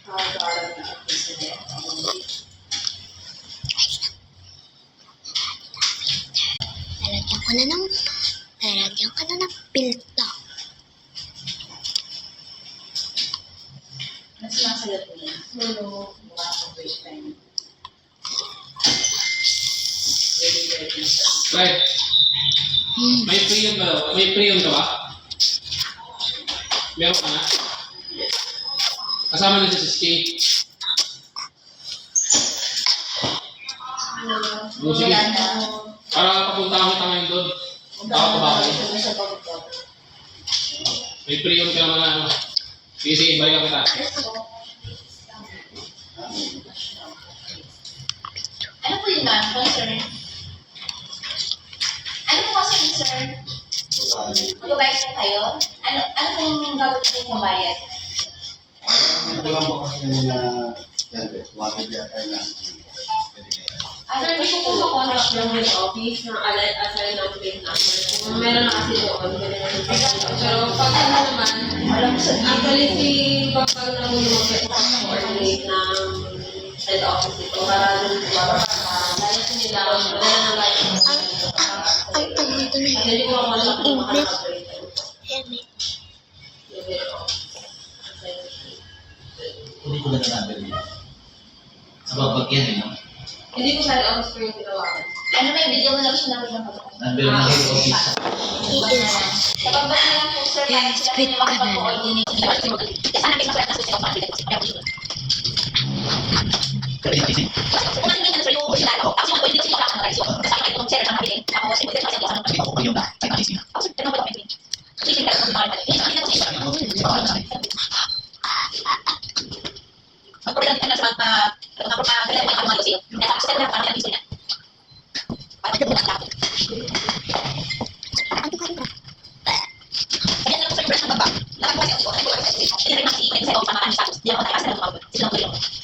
Lalagyan ko na ng pilta. Ano sinasagot mo yan? Solo, mukha sa first time. Right. May pre-yun ba? May pre-yun ka ba? Meron ka na? Kasama na si Ski. Sige. Wala na. Para papunta kami ngayon doon. Baka bahay. May pre-yun ka naman na. Sige, balik kita. Ano po yun, ma'am? Concern? Ano po kasi, sir? Magbabayad po kayo? Ano pong gawin po yung mabayad? Ito lang po kasi nila wakil yata na. Sir, hindi ko po makontact ng head office na assign ng plate number. Kung meron na kasi doon, pero pag ano naman, actually si Pagpag na muna mag-coordinate ng head office ito para dun dahil sa nila, wala na lang Ang dito na hindi ko makontact ng mga helmet. Hindi ko na natin. Sa babagyan eh, no? Hindi ko sa office ko yung tinawagan. Ano may video mo na gusto namin ng Number na head office. Sa pagbat na lang po, sir, kahit sila Speed yung ka na. makapag-coordinate. Sana may nasulat na susunod pa. Kaya natin. Kung ano yung sir, yung sila, tapos yung pwede sila kakakaray. Kasama kayo kung sir, ang nabili. Tapos, pwede sila sa Sabi ko yung na. Kaya natin sila. tapos, pero ba yung sige, pero kung bakit ang problema na sa mga problema ng mga yun, na sa kanya para natin sila. Para ito na lang. Kaya na sa press ng baba. Nakagawa siya ko. Hindi rin kasi kasi sa mga status. Di ako tayo sa mga sila ko yun. Baba.